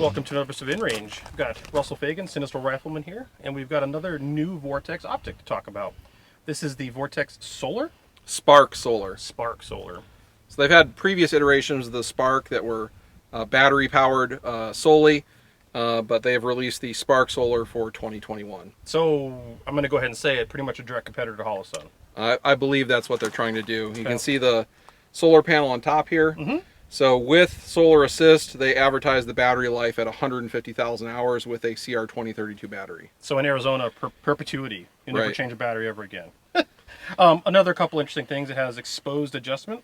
welcome to another episode of InRange. We've got Russell Fagan, Sinister Rifleman here, and we've got another new Vortex optic to talk about. This is the Vortex Solar? Sparc Solar. Sparc Solar. So they've had previous iterations of the Sparc that were battery powered solely, but they have released the Sparc Solar for 2021. So I'm going to go ahead and say it, pretty much a direct competitor to Holosun. I believe that's what they're trying to do. You can see the solar panel on top here. Mm-hmm. So with solar assist, they advertise the battery life at 150,000 hours with a CR2032 battery. So in Arizona, perpetuity. You never Right. change a battery ever again. Another couple interesting things, it has exposed adjustment.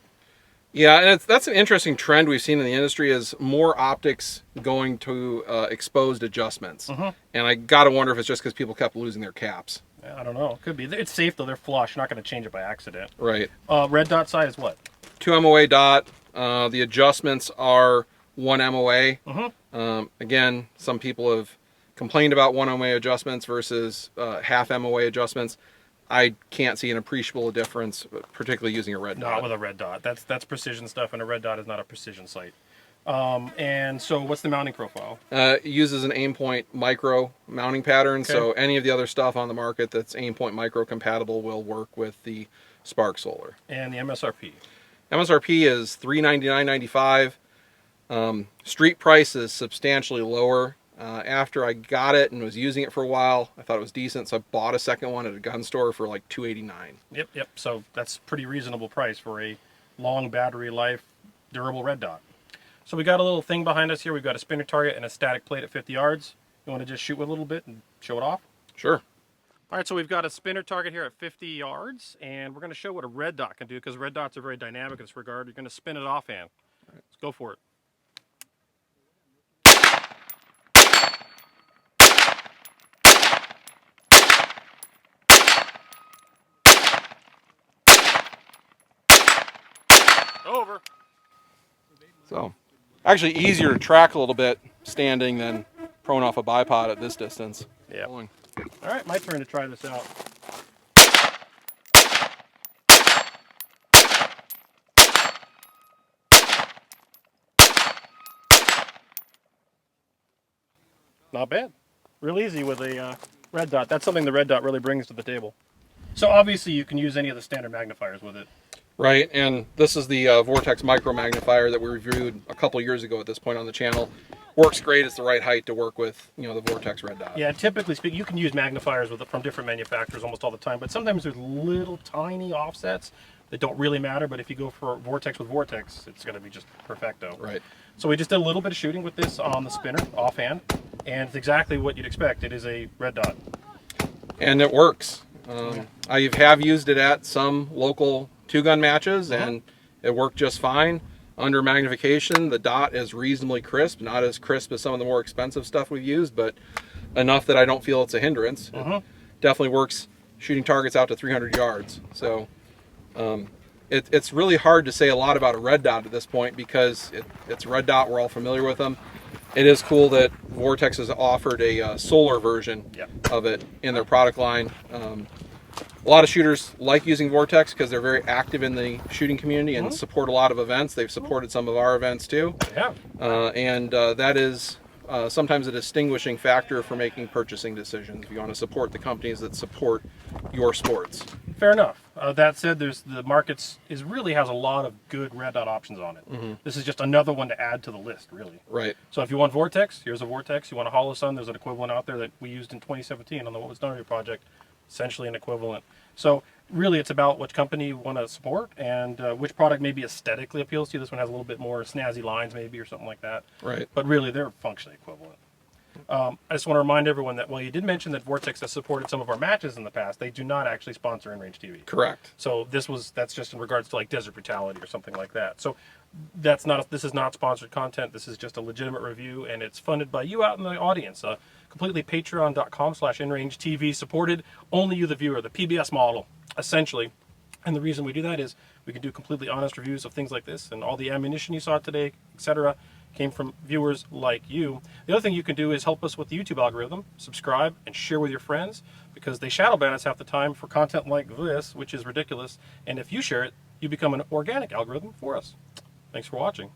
Yeah, and that's an interesting trend we've seen in the industry is more optics going to exposed adjustments. Mm-hmm. And I got to wonder if it's just because people kept losing their caps. I don't know. Could be. It's safe, though. They're flush. You're not going to change it by accident. Right. Red dot side is what? 2 MOA dot. The adjustments are 1 MOA. Mm-hmm. Again, some people have complained about 1 MOA adjustments versus half MOA adjustments. I can't see an appreciable difference, particularly using a red dot. Not with a red dot. That's precision stuff, and a red dot is not a precision sight. And so what's the mounting profile? It uses an Aimpoint micro mounting pattern, Okay. so any of the other stuff on the market that's Aimpoint micro compatible will work with the Sparc Solar. And the MSRP? MSRP is $399.95. Street price is substantially lower. After I got it and was using it for a while, I thought it was decent, so I bought a second one at a gun store for like $289. Yep. So that's pretty reasonable price for a long battery life, durable red dot. So we got a little thing behind us here. We've got a spinner target and a static plate at 50 yards. You want to just shoot with a little bit and show it off? Sure. All right, so we've got a spinner target here at 50 yards, and we're going to show what a red dot can do, because red dots are very dynamic in this regard. You're going to spin it offhand. All right. Let's go for it. Over. So, actually easier to track a little bit standing than prone off a bipod at this distance. Yeah. All right, my turn to try this out. Not bad. Real easy with a red dot. That's something the red dot really brings to the table. So obviously you can use any of the standard magnifiers with it. Right, and this is the Vortex micro magnifier that we reviewed a couple years ago at this point on the channel. Works great. It's the right height to work with, the Vortex red dot. Yeah, typically speaking, you can use magnifiers from different manufacturers almost all the time, but sometimes there's little tiny offsets that don't really matter, but if you go for Vortex with Vortex, it's going to be just perfecto. Right. So we just did a little bit of shooting with this on the spinner, offhand, and it's exactly what you'd expect. It is a red dot. And it works. I have used it at some local two-gun matches, and it worked just fine. Under magnification, the dot is reasonably crisp, not as crisp as some of the more expensive stuff we've used, but enough that I don't feel it's a hindrance. It definitely works shooting targets out to 300 yards. So it's really hard to say a lot about a red dot at this point because it's a red dot. We're all familiar with them. It is cool that Vortex has offered a solar version of it in their product line. A lot of shooters like using Vortex because they're very active in the shooting community and support a lot of events. They've supported some of our events too. Yeah. And that is sometimes a distinguishing factor for making purchasing decisions if you want to support the companies that support your sports. Fair enough. That said, the markets really has a lot of good red dot options on it. This is just another one to add to the list, really. Right. So if you want Vortex, here's a Vortex. You want a Holosun, there's an equivalent out there that we used in 2017 on the What Was Done project. Essentially an equivalent. So really it's about which company you want to support and which product maybe aesthetically appeals to you. This one has a little bit more snazzy lines maybe or something like that. Right. But really they're functionally equivalent. I just want to remind everyone that while you did mention that Vortex has supported some of our matches in the past, they do not actually sponsor InRangeTV. Correct. So that's just in regards to like Desert Brutality or something like that. So this is not sponsored content. This is just a legitimate review, and it's funded by you out in the audience. Completely patreon.com/InRangeTV supported. Only you, the viewer, the PBS model, essentially. And the reason we do that is we can do completely honest reviews of things like this, and all the ammunition you saw today, etc., came from viewers like you. The other thing you can do is help us with the YouTube algorithm, subscribe, and share with your friends, because they shadow ban us half the time for content like this, which is ridiculous. And if you share it, you become an organic algorithm for us. Thanks for watching.